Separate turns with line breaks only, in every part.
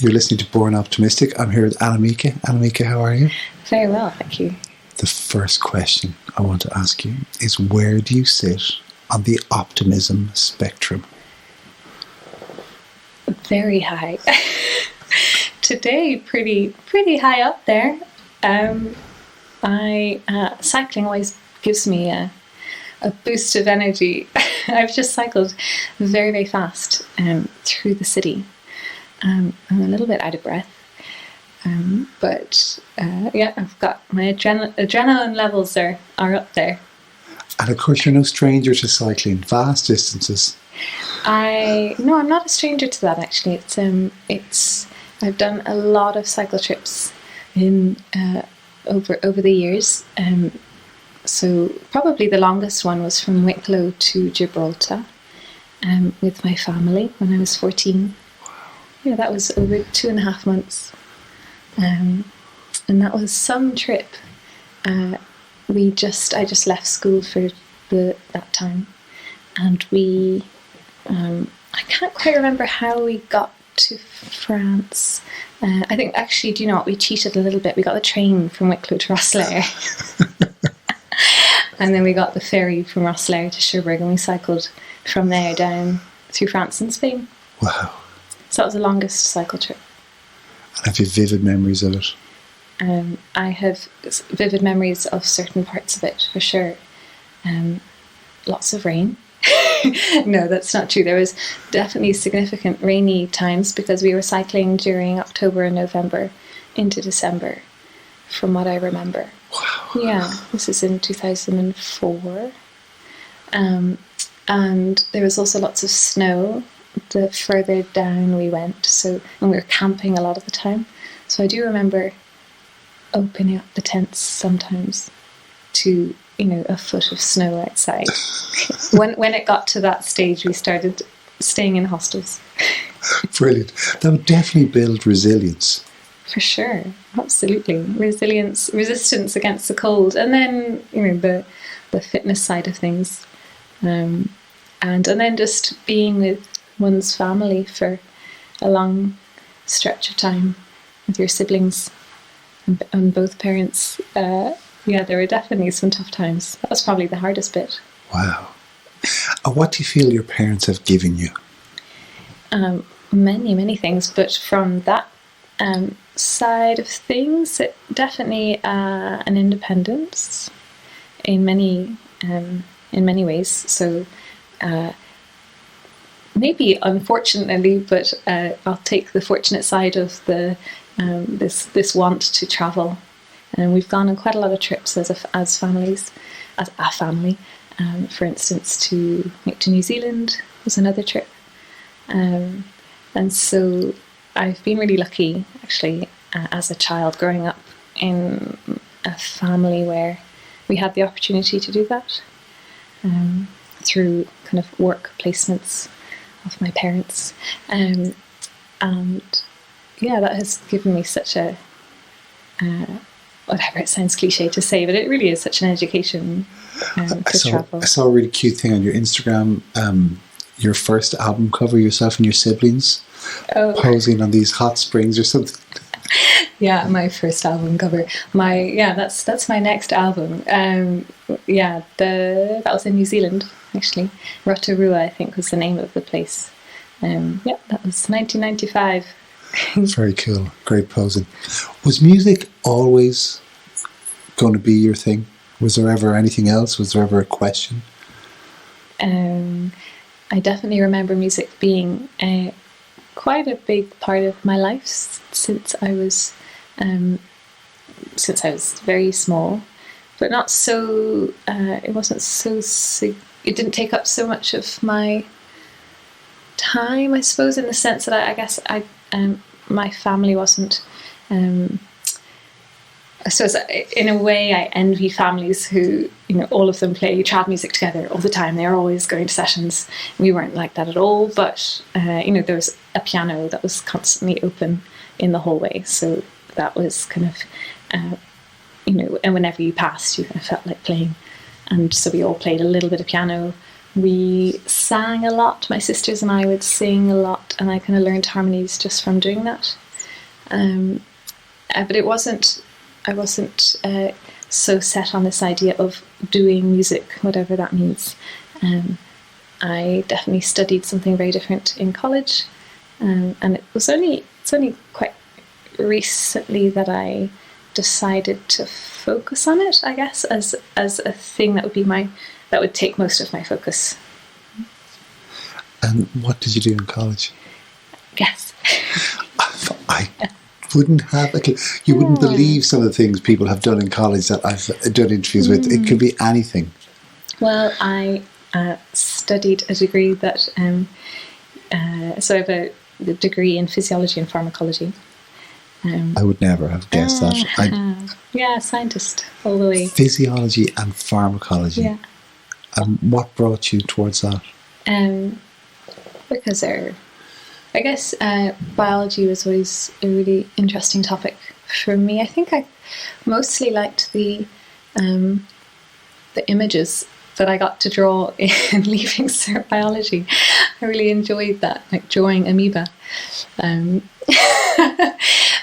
You're listening to Born Optimistic. I'm here with Mieke. Mieke, how are you?
Very well, thank you.
The first question I want to ask you is, where do you sit on the optimism spectrum?
Very high. Today, pretty high up there. Cycling always gives me a boost of energy. I've just cycled very, very fast through the city. I'm a little bit out of breath, but I've got my adrenaline levels are up there.
And of course, you're no stranger to cycling vast distances.
I'm not a stranger to that, actually. I've done a lot of cycle trips in over the years. So probably the longest one was from Whic to Gibraltar with my family when I was 14. Yeah, that was over 2.5 months. And that was some trip. I just left school for that time. And we, I can't quite remember how we got to France. I think actually, do you know what? We cheated a little bit. We got the train from Wicklow to Rosslare. And then we got the ferry from Rosslare to Cherbourg, and we cycled from there down through France and Spain.
Wow. So
that was the longest cycle trip.
And have you vivid memories of it?
I have vivid memories of certain parts of it, for sure. Lots of rain. No, that's not true. There was definitely significant rainy times because we were cycling during October and November into December, from what I remember.
Wow.
Yeah, this is in 2004. And there was also lots of snow the further down we went, and we were camping a lot of the time. So I do remember opening up the tents sometimes to, a foot of snow outside. When it got to that stage, we started staying in hostels.
Brilliant. That would definitely build resilience.
For sure, absolutely. Resistance against the cold, and then the fitness side of things, and then just being with one's family for a long stretch of time with your siblings and both parents. There were definitely some tough times. That was probably the hardest bit.
Wow. What do you feel your parents have given you?
Many things, but from that side of things, definitely an independence in many ways. So maybe unfortunately, but I'll take the fortunate side of the this want to travel. And we've gone on quite a lot of trips as families, as a family. For instance, to New Zealand was another trip. And so I've been really lucky, actually, as a child, growing up in a family where we had the opportunity to do that through kind of work placements of my parents. And that has given me such a, whatever, it sounds cliche to say, but it really is such an education to travel.
I saw a really cute thing on your Instagram, your first album cover, yourself and your siblings posing on these hot springs or something.
Yeah, my first album cover. That's my next album. That was in New Zealand, actually. Rotorua, I think, was the name of the place. That was 1995.
Very cool. Great posing. Was music always going to be your thing? Was there ever anything else? Was there ever a question?
I definitely remember music being quite a big part of my life since I was very small, but not so. It wasn't so. It didn't take up so much of my time, I suppose, in the sense that I guess my family wasn't. I suppose in a way I envy families who, all of them play trad music together all the time. They're always going to sessions. We weren't like that at all, but there was a piano that was constantly open in the hallway, so that was kind of and whenever you passed, you kind of felt like playing. And so we all played a little bit of piano. We sang a lot. My sisters and I would sing a lot, and I kind of learned harmonies just from doing that. But it wasn't. I wasn't so set on this idea of doing music, whatever that means. I definitely studied something very different in college, and it's only quite recently that I decided to focus on it, I guess, as a thing that would take most of my focus.
And what did you do in college?
Yes.
I wouldn't have, you wouldn't believe some of the things people have done in college that I've done interviews with. It could be anything.
Well, I studied a degree that, so I have a degree in physiology and pharmacology.
I would never have guessed that.
Yeah, scientist all the way.
Physiology and pharmacology.
Yeah.
What brought you towards that?
Because I guess biology was always a really interesting topic for me. I think I mostly liked the images that I got to draw in leaving cert biology. I really enjoyed that, like drawing amoeba.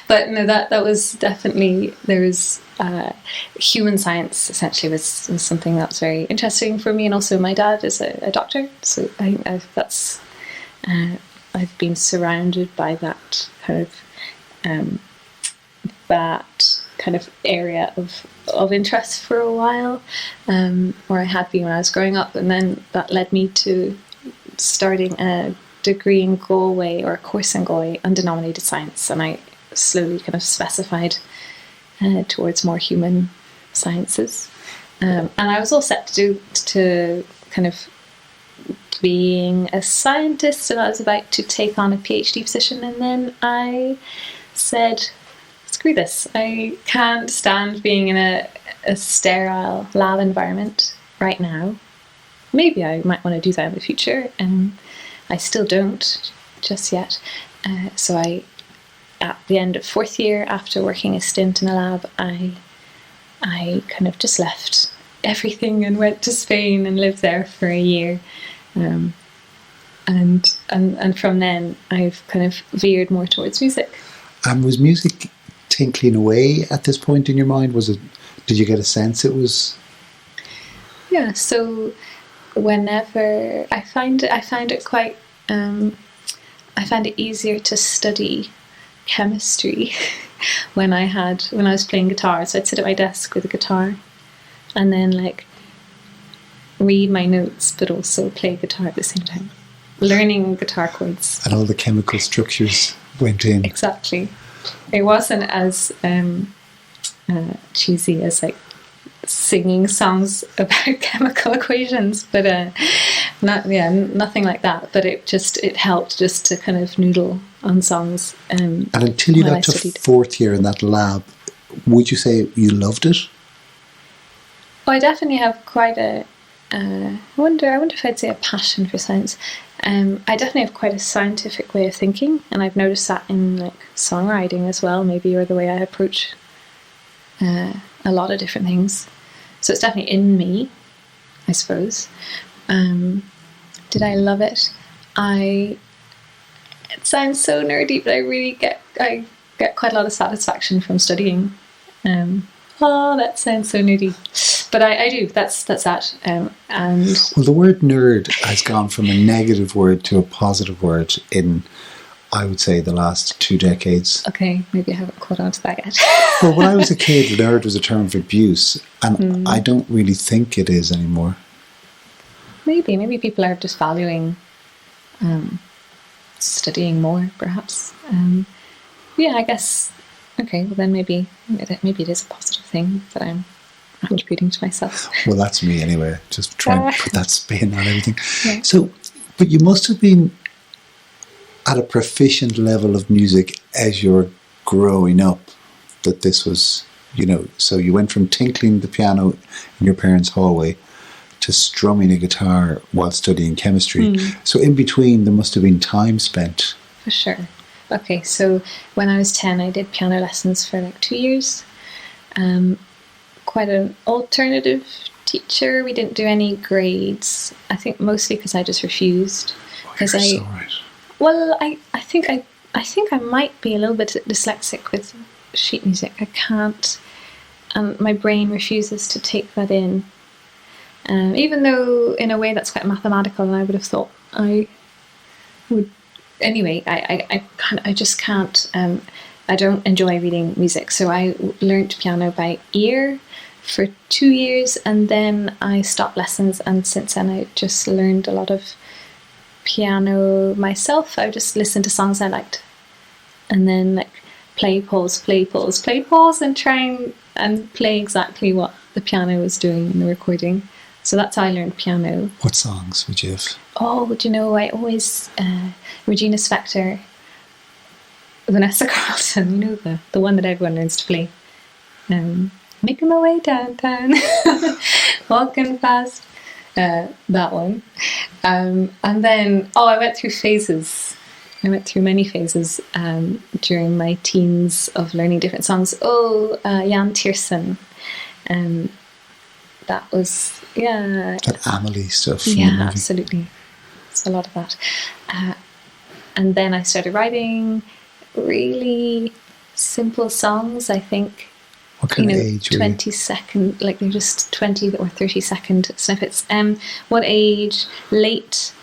But no, that was definitely, there was human science essentially was something that was very interesting for me, and also my dad is a doctor, so I think that's I've been surrounded by that kind of area of interest for a while, or I had been when I was growing up, and then that led me to starting a degree in Galway, or a course in Galway, undenominated science, and I slowly kind of specified towards more human sciences, and I was all set to kind of being a scientist, and I was about to take on a PhD position, and then I said, screw this, I can't stand being in a sterile lab environment right now. Maybe I might want to do that in the future, and I still don't just yet. So at the end of fourth year, after working a stint in a lab, I kind of just left everything and went to Spain and lived there for a year. And from then I've kind of veered more towards music. And
was music tinkling away at this point in your mind? Did you get a sense it was?
Yeah, so whenever I found it quite I found it easier to study chemistry when I was playing guitar. So I'd sit at my desk with a guitar and then like read my notes but also play guitar at the same time, learning guitar chords,
and all the chemical structures went in.
Exactly. It wasn't as cheesy as like singing songs about chemical equations, but nothing like that, but it helped just to kind of noodle on songs. And
until you got to fourth year in that lab, would you say you loved it?
Oh, I definitely have quite I wonder if I'd say a passion for science. I definitely have quite a scientific way of thinking, and I've noticed that in like songwriting as well, maybe, or the way I approach a lot of different things. So it's definitely in me, I suppose. Did I love it? It sounds so nerdy, but I get quite a lot of satisfaction from studying. Oh, that sounds so nerdy. But I do. That's that. And
well, the word nerd has gone from a negative word to a positive word in, I would say, the last 2 decades.
Okay, maybe I haven't caught on to that yet.
Well, when I was a kid, nerd was a term of abuse, and I don't really think it is anymore. Maybe people are just valuing studying more, perhaps. Yeah, I guess. Okay, well then maybe it is a positive thing that I'm attributing to myself. Well, that's me anyway. Just trying to put that spin on everything. Yeah. So, but you must have been at a proficient level of music as you're growing up, that this was, so you went from tinkling the piano in your parents' hallway to strumming a guitar while studying chemistry. So in between, there must have been time spent.
For sure. Okay, so when I was 10, I did piano lessons for like 2 years. Quite an alternative teacher. We didn't do any grades. I think mostly because I just refused.
You're so right.
Well, I think I think I might be a little bit dyslexic with sheet music. I can't, my brain refuses to take that in. Even though in a way that's quite mathematical, and I would have thought I would. Anyway, I just can't. I don't enjoy reading music, so I learnt piano by ear for 2 years, and then I stopped lessons, and since then I just learned a lot of piano myself. I just listened to songs I liked, and then like play, pause, and try and play exactly what the piano was doing in the recording. So that's how I learned piano.
What songs would you have?
Oh, do you know, I always, Regina Spektor, Vanessa Carlton, you know, the one that everyone learns to play. Making my way downtown, walking fast, that one. And then, I went through phases. I went through many phases during my teens of learning different songs. Jan Tiersen. That was, yeah.
That Amelie stuff.
Yeah, absolutely. It's a lot of that. And then I started writing really simple songs, I think.
What kind of age were you?
20-second, like they're just 20 or 30-second snippets. What age? Late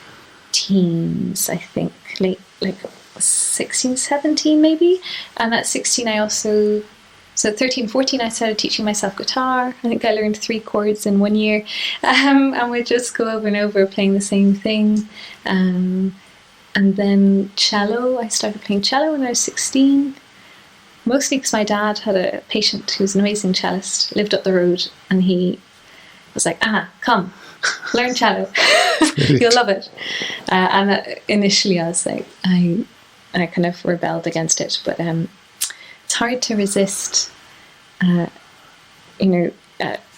teens, I think. Late, like 16, 17 maybe. And at 16 I also... So 13, 14, I started teaching myself guitar. I think I learned 3 chords in 1 year. And we'd just go over and over playing the same thing. And then cello. I started playing cello when I was 16. Mostly because my dad had a patient who was an amazing cellist, lived up the road, and he was like, Anna, come, learn cello. You'll love it. And initially I was like, I kind of rebelled against it, but it's hard to resist,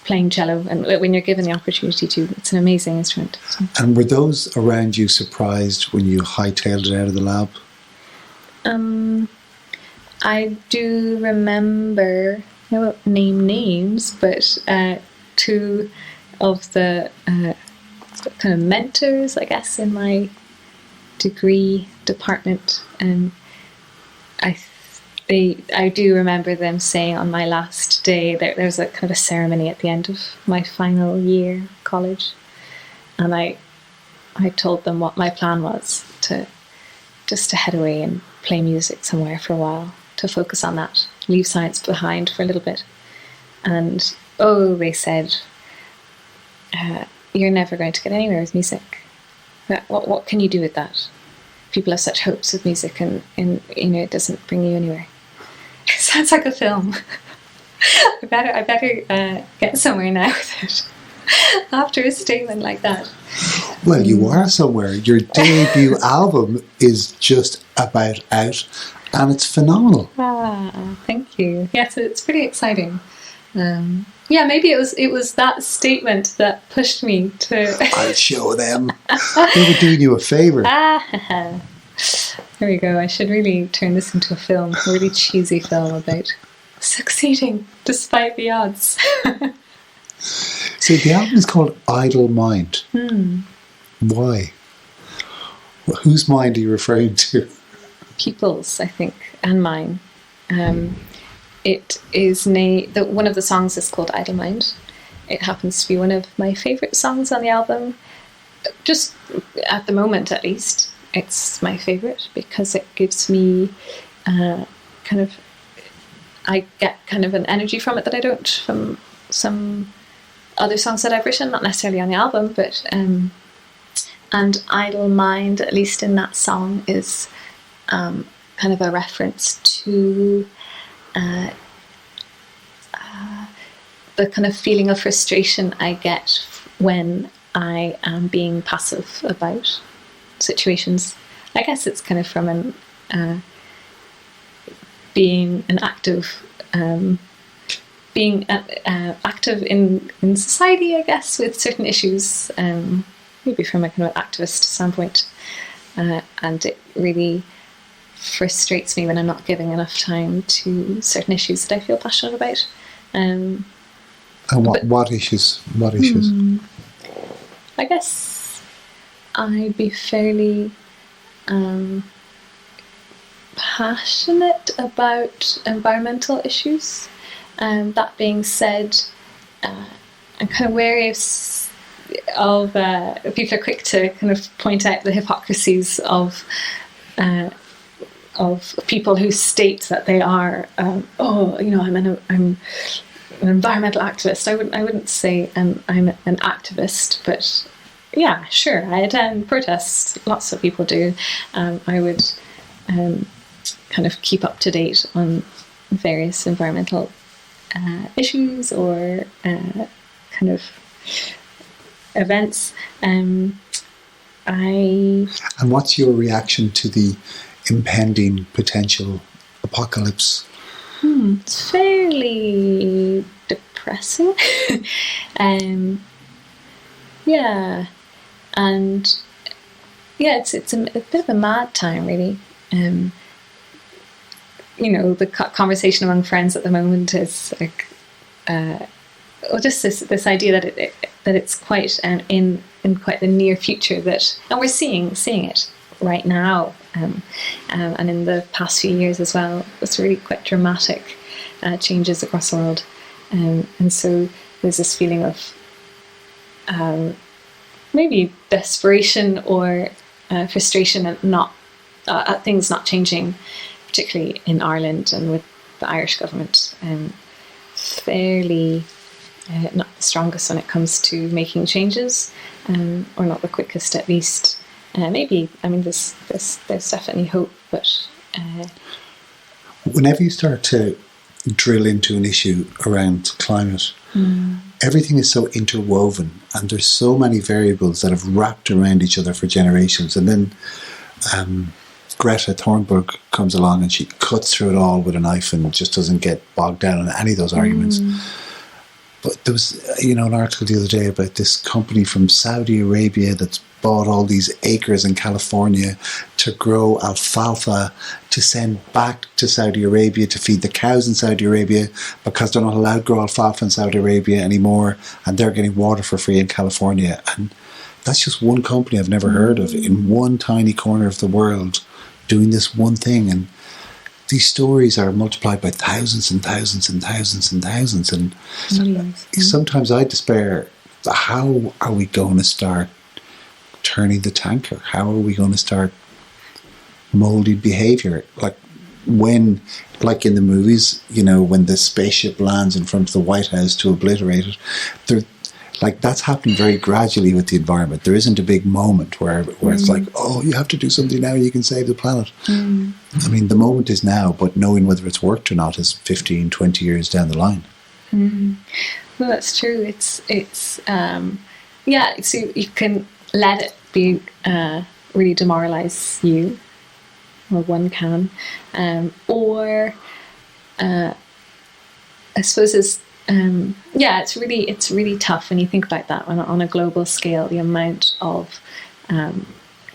playing cello, and when you're given the opportunity to, it's an amazing instrument. So.
And were those around you surprised when you hightailed it out of the lab?
I do remember, I won't name names, but 2 of the kind of mentors, I guess, in my degree department, I do remember them saying on my last day, there was a kind of a ceremony at the end of my final year of college, and I told them what my plan was, to head away and play music somewhere for a while, to focus on that, leave science behind for a little bit. And they said, you're never going to get anywhere with music. What can you do with that? People have such hopes with music, and it doesn't bring you anywhere. It sounds like a film. I better get somewhere now with it after a statement like that.
Well, you are somewhere. Your debut album is just about out, and it's phenomenal.
Thank you. Yes, it's pretty exciting. Maybe it was that statement that pushed me to...
I'll show them. They were doing you a favour.
There we go. I should really turn this into a film, a really cheesy film about succeeding despite the odds.
So the album is called Idle Mind. Why? Whose mind are you referring to?
People's, I think, and mine. It is one of the songs is called Idle Mind. It happens to be one of my favourite songs on the album. Just at the moment, at least, it's my favourite because it gives me I get kind of an energy from it that I don't from some other songs that I've written, not necessarily on the album, but and Idle Mind, at least in that song, is kind of a reference to the kind of feeling of frustration I get when I am being passive about situations. I guess it's kind of from being an active, active in society, I guess, with certain issues, maybe from a kind of activist standpoint, and it really frustrates me when I'm not giving enough time to certain issues that I feel passionate about.
And what issues? What issues?
I guess I'd be fairly passionate about environmental issues. That being said, I'm kind of wary of people are quick to kind of point out the hypocrisies of people who state that they are, I'm an environmental activist. I wouldn't say I'm an activist, but yeah, sure, I attend protests. Lots of people do. I would kind of keep up to date on various environmental issues or kind of events.
And what's your reaction to the impending potential apocalypse?
It's fairly depressing. Yeah, and yeah, it's a bit of a mad time, really. The conversation among friends at the moment is like, just this idea that it's quite in quite the near future and we're seeing it right now, and in the past few years as well. It's really quite dramatic changes across the world, and so there's this feeling of maybe desperation or frustration at things not changing, particularly in Ireland and with the Irish government. Fairly not the strongest when it comes to making changes, or not the quickest, at least. There's definitely hope, but
whenever you start to drill into an issue around climate, everything is so interwoven, and there's so many variables that have wrapped around each other for generations. And then Greta Thunberg comes along and she cuts through it all with a knife and just doesn't get bogged down in any of those arguments. But there was, an article the other day about this company from Saudi Arabia that's bought all these acres in California to grow alfalfa to send back to Saudi Arabia to feed the cows in Saudi Arabia, because they're not allowed to grow alfalfa in Saudi Arabia anymore, and they're getting water for free in California. And that's just one company I've never heard of in one tiny corner of the world doing this one thing. And these stories are multiplied by thousands and thousands and thousands and thousands. And sometimes I despair. How are we going to start turning the tanker? How are we going to start molding behaviour? Like in the movies, when the spaceship lands in front of the White House to obliterate it, that's happening very gradually with the environment. There isn't a big moment where it's like, oh, you have to do something now, you can save the planet. I mean, the moment is now, but knowing whether it's worked or not is 15, 20 years down the line.
Well, that's true. It's so you can let it be really demoralise you, or one can, or I suppose it's really tough when you think about that on a global scale, the amount of kind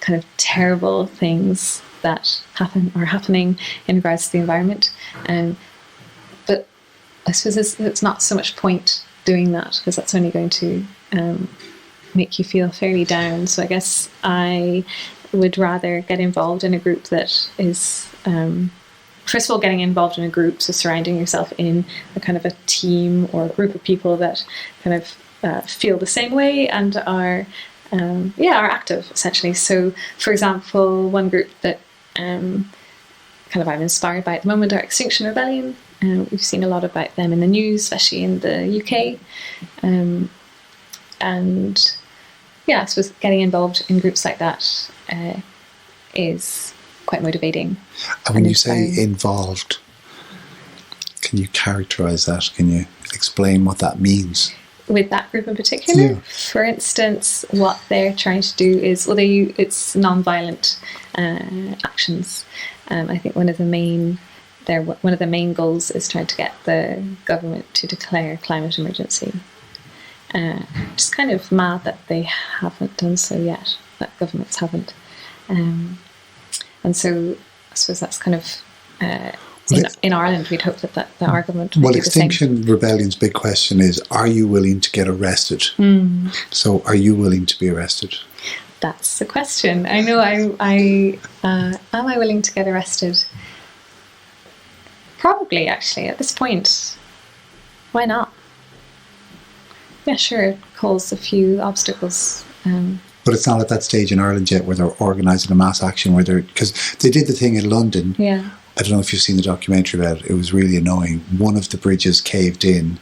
of terrible things that are happening in regards to the environment. But I suppose it's not so much point doing that, because that's only going to make you feel fairly down. So I guess I would rather get involved in a group that is, first of all, getting involved in a group, so surrounding yourself in a kind of a team or a group of people that kind of feel the same way and are active, essentially. So, for example, one group that kind of I'm inspired by at the moment are Extinction Rebellion. We've seen a lot about them in the news, especially in the UK. I suppose getting involved in groups like that is quite motivating.
And when you say involved, can you characterise that? Can you explain what that means?
With that group in particular?
Yeah.
For instance, what they're trying to do is, it's non-violent actions. I think one of the main goals is trying to get the government to declare climate emergency. It's kind of mad that they haven't done so yet, that governments haven't. And so I suppose that's kind of in Ireland, we'd hope that our government would do the same.
Extinction Rebellion's big question is, are you willing to get arrested? So are you willing to be arrested?
That's the question. I know. Am I willing to get arrested? Probably, actually. At this point, why not? Yeah, sure. It caused a few obstacles.
But it's not at that stage in Ireland yet where they're organising a mass action because they did the thing in London.
Yeah.
I don't know if you've seen the documentary about it. It was really annoying. One of the bridges caved in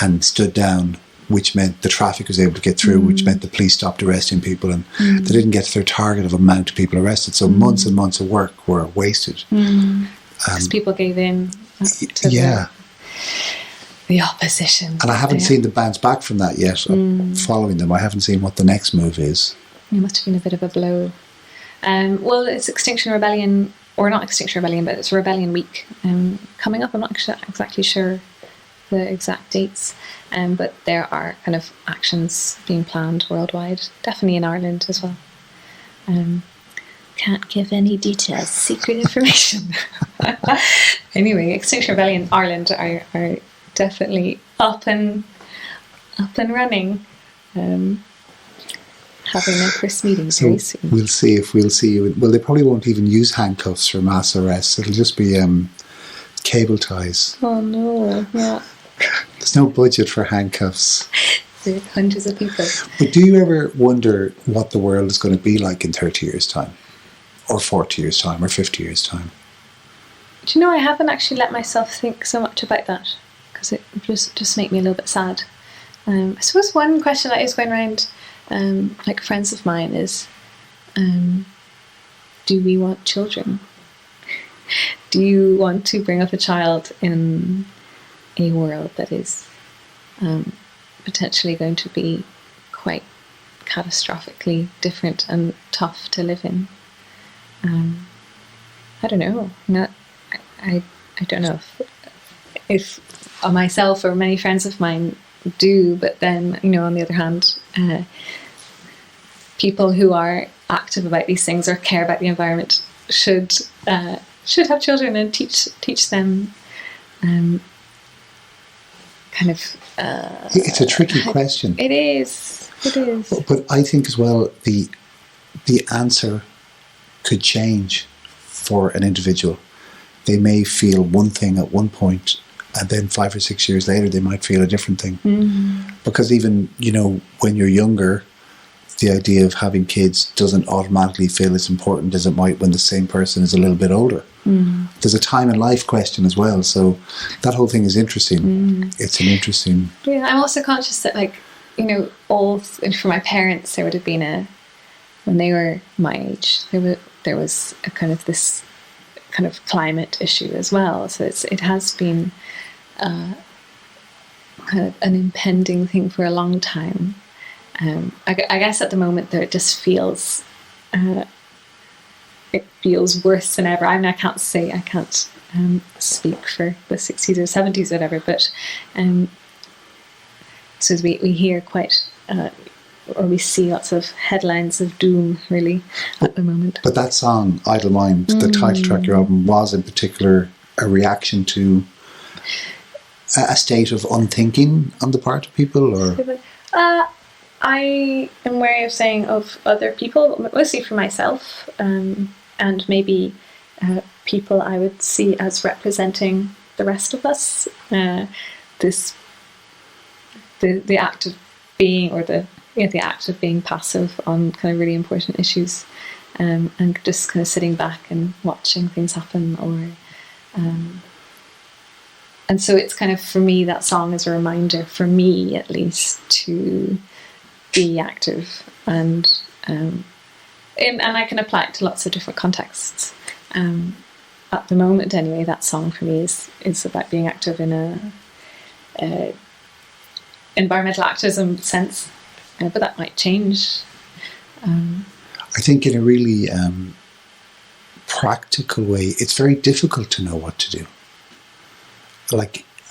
and stood down, which meant the traffic was able to get through, which meant the police stopped arresting people, and they didn't get to their target of amount of people arrested. So months and months of work were wasted.
Because people gave in to the opposition.
And I haven't seen the bounce back from that yet. Following them, I haven't seen what the next move is.
It must have been a bit of a blow. Well, it's Extinction Rebellion, or not Extinction Rebellion, but it's Rebellion Week coming up. I'm not exactly sure the exact dates, but there are kind of actions being planned worldwide, definitely in Ireland as well. Can't give any details, secret information. Anyway, Extinction Rebellion Ireland are definitely up and running. Having their first meeting very soon.
We'll see if we'll see you. Well, they probably won't even use handcuffs for mass arrests. It'll just be cable ties.
Oh no! Yeah.
There's no budget for handcuffs.
There are hundreds of people.
But do you ever wonder what the world is going to be like in 30 years' time? Or 40 years' time? Or 50 years' time?
Do you know, I haven't actually let myself think so much about that, because it just make me a little bit sad. I suppose one question that is going around, like friends of mine, is do we want children? Do you want to bring up a child in a world that is potentially going to be quite catastrophically different and tough to live in? I don't know. I don't know if myself or many friends of mine do, but then, on the other hand, people who are active about these things or care about the environment should have children and teach them
it's a tricky question.
It is.
But I think as well the answer could change for an individual. They may feel one thing at one point, and then 5 or 6 years later they might feel a different thing. Because even, when you're younger, the idea of having kids doesn't automatically feel as important as it might when the same person is a little bit older. There's a time in life question as well, so that whole thing is interesting. It's an interesting...
Yeah, I'm also conscious that, for my parents, there would have been when they were my age, there was a kind of this kind of climate issue as well. So it has been kind of an impending thing for a long time. I guess at the moment though, it just feels it feels worse than ever. I mean, I can't speak for the 60s or 70s or whatever, but so as we hear quite or we see lots of headlines of doom really at the moment.
But that song, Idle Mind, the title track of your album, was in particular a reaction to a state of unthinking on the part of people, or?
I am wary of saying of other people, mostly for myself, and maybe people I would see as representing the rest of us. The act of being, or the act of being passive on kind of really important issues, and just kind of sitting back and watching things happen, and so it's kind of, for me, that song is a reminder, for me at least, to be active, and I can apply it to lots of different contexts. At the moment, anyway, that song for me is about being active in a environmental activism sense, but that might change.
I think in a really practical way, it's very difficult to know what to do.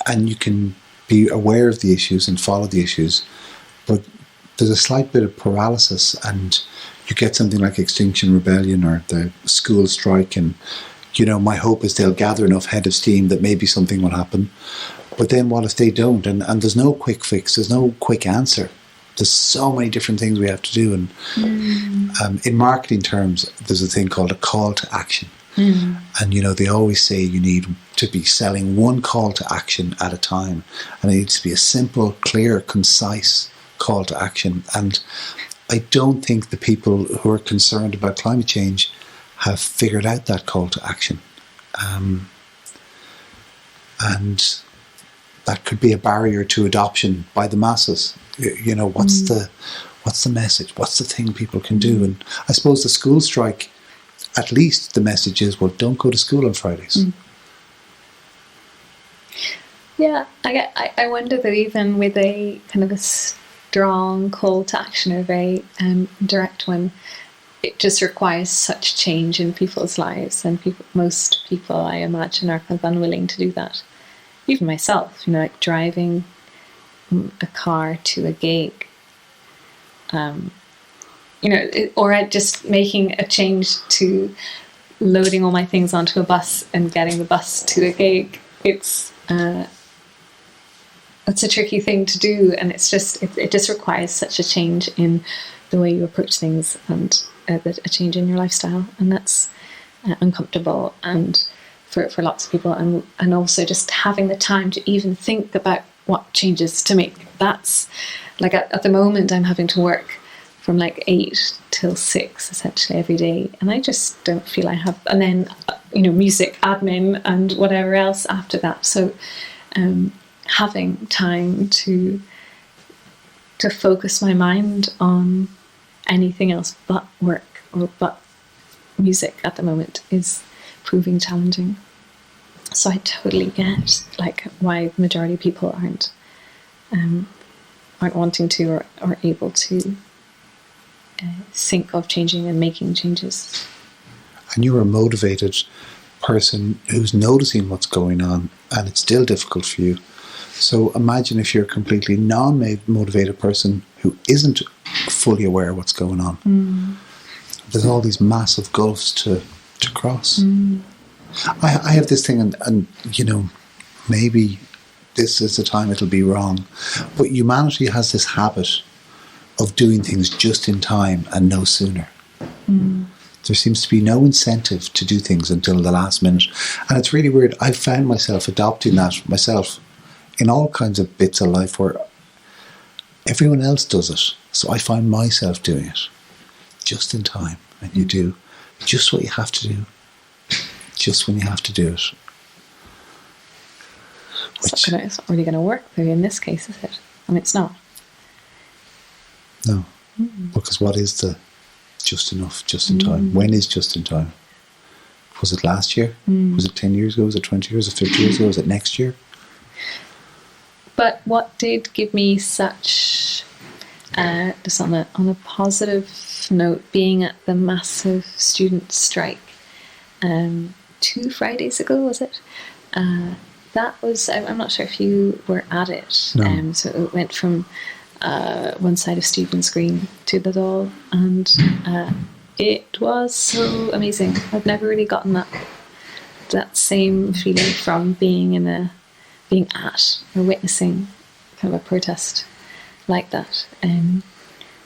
And you can be aware of the issues and follow the issues, but there's a slight bit of paralysis, and you get something like Extinction Rebellion or the school strike, and my hope is they'll gather enough head of steam that maybe something will happen. But then what if they don't? And there's no quick fix, there's no quick answer. there's so many different things we have to do. And in marketing terms, there's a thing called a call to action. And, you know, they always say you need to be selling one call to action at a time. And it needs to be a simple, clear, concise call to action. And I don't think the people who are concerned about climate change have figured out that call to action. And that could be a barrier to adoption by the masses. You know, what's the message? What's the thing people can do? And I suppose the school strike, at least the message is, well, don't go to school on Fridays.
Yeah, I wonder that even with a kind of a strong call to action, or a very direct one, it just requires such change in people's lives, and most people, I imagine, are kind of unwilling to do that. Even myself, you know, like driving a car to a gig, you know, or just making a change to loading all my things onto a bus and getting the bus to a gig. It's a tricky thing to do, and it just requires such a change in the way you approach things, and a change in your lifestyle, and that's uncomfortable and for lots of people, and also just having the time to even think about what changes to make. That's like at the moment I'm having to work from like 8 till 6 essentially every day, and I just don't feel I have, and then you know, music, admin and whatever else after that. So having time to focus my mind on anything else but work or but music at the moment is proving challenging. So I totally get like why the majority of people aren't wanting to or able to think of changing and making changes.
And you're a motivated person who's noticing what's going on, and it's still difficult for you. So imagine if you're a completely non-motivated person who isn't fully aware of what's going on. There's all these massive gulfs to cross. I have this thing, and you know, maybe this is the time it'll be wrong, but humanity has this habit of doing things just in time and no sooner. There seems to be no incentive to do things until the last minute. And it's really weird. I've found myself adopting that myself in all kinds of bits of life where everyone else does it. So I find myself doing it just in time. And you do just what you have to do, just when you have to do it.
It's not really going to work though in this case, is it? And it's not.
No. Because what is the just enough, just in time? When is just in time? Was it last year? Was it 10 years ago? Was it 20 years? Was it 50 years ago? Was it next year?
But what did give me such, just on a positive note, being at the massive student strike 2 Fridays ago, was it? That was, I'm not sure if you were at it.
No.
So it went from one side of Stephen's Green to the Dáil, and it was so amazing. I've never really gotten that same feeling from being at or witnessing kind of a protest like that.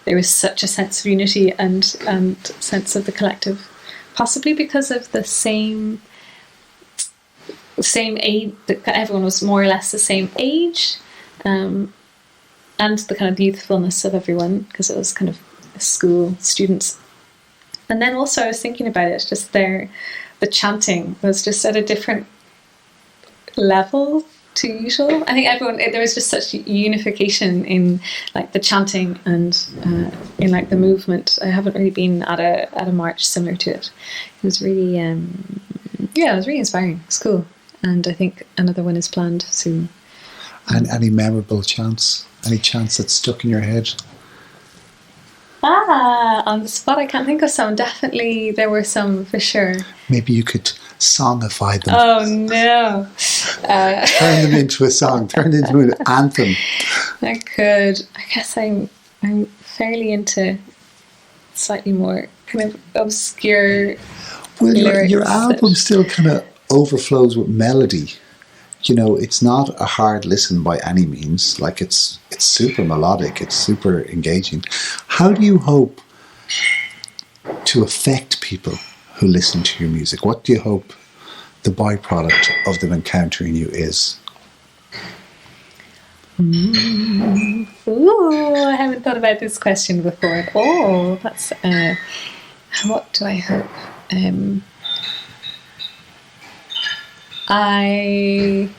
There was such a sense of unity and sense of the collective, possibly because of the same age, that everyone was more or less the same age, and the kind of youthfulness of everyone, because it was kind of school students. And then also I was thinking about it, just the chanting was just at a different level to usual. I think there was just such unification in like the chanting and in like the movement. I haven't really been at a march similar to it. It was really it was really inspiring. It's cool. And I think another one is planned soon.
And any memorable chants? Any chants that stuck in your head?
On the spot I can't think of some. Definitely there were some for sure.
Maybe you could songify them.
Oh no.
Turn them into a song. Turn them into an anthem.
I could. I guess I'm fairly into slightly more kind of obscure
Well,
lyrics.
your album still kind of overflows with melody. you know, it's not a hard listen by any means. Like it's super melodic, it's super engaging. How do you hope to affect people who listen to your music? What do you hope the byproduct of them encountering you is?
Ooh, I haven't thought about this question before at all. That's what do I hope? I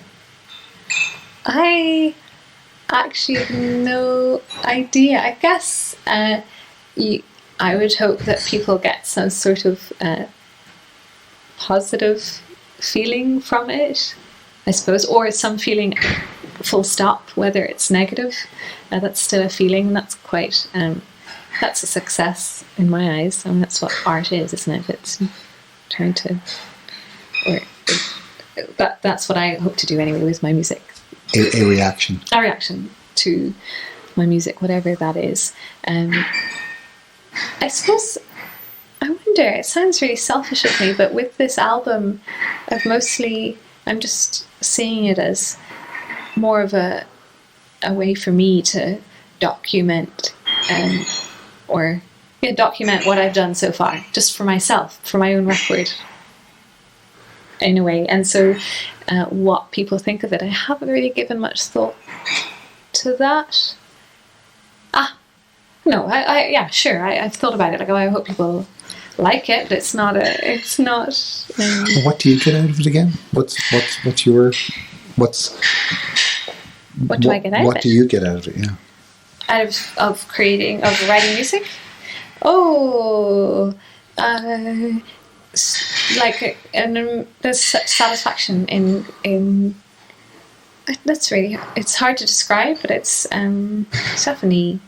actually have no idea. I guess I would hope that people get some sort of positive feeling from it, I suppose, or some feeling, full stop, whether it's negative. That's still a feeling. That's quite, that's a success in my eyes. I mean, that's what art is, isn't it? It's trying to, or that's what I hope to do anyway with my music.
A reaction.
A reaction to my music, whatever that is. I suppose, I wonder, it sounds really selfish of me, but with this album, I'm just seeing it as more of a way for me to document document what I've done so far, just for myself, for my own record, in a way. And so what people think of it, I haven't really given much thought to that. No, I've thought about it. Like, I hope people like it, but it's not.
What do you get out of it again? What do
I get out of it?
What do you get out of it? Yeah.
Out of writing music? Oh, there's such satisfaction in. That's really. It's hard to describe, but it's definitely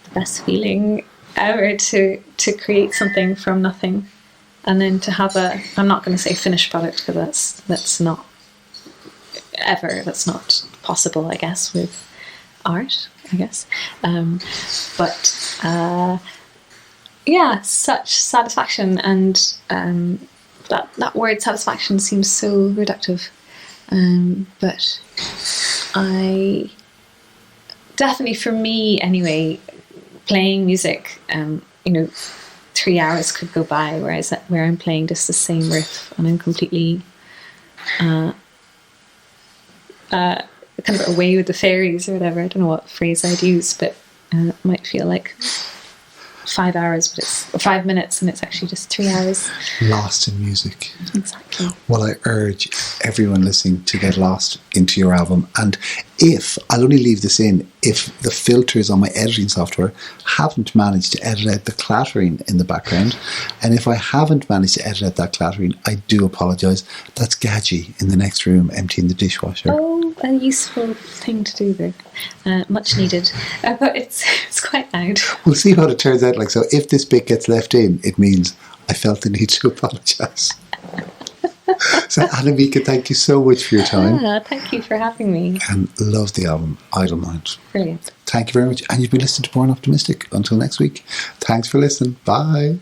the best feeling ever to create something from nothing, and then to have I'm not going to say finished product, because that's not possible, I guess, with art, I guess. Such satisfaction, and that word satisfaction seems so reductive, but I definitely, for me anyway, playing music, 3 hours could go by, where I'm playing just the same riff and I'm completely kind of away with the fairies or whatever. I don't know what phrase I'd use, but it might feel like 5 hours, but it's 5 minutes, and it's actually just 3 hours.
Lost in music.
Exactly.
Well, I urge everyone listening to get lost into your album. And I'll only leave this in, if the filters on my editing software haven't managed to edit out the clattering in the background, and if I haven't managed to edit out that clattering, I do apologise. That's Gadgie in the next room emptying the dishwasher.
Oh, a useful thing to do there. Much needed. But it's quite loud.
We'll see what it turns out like. So if this bit gets left in, it means I felt the need to apologise. So Anna, Mieke, thank you so much for your time.
Thank you for having me.
And love the album, Idle Mind.
Brilliant.
Thank you very much. And you've been listening to BornOptimistic. Until next week. Thanks for listening. Bye.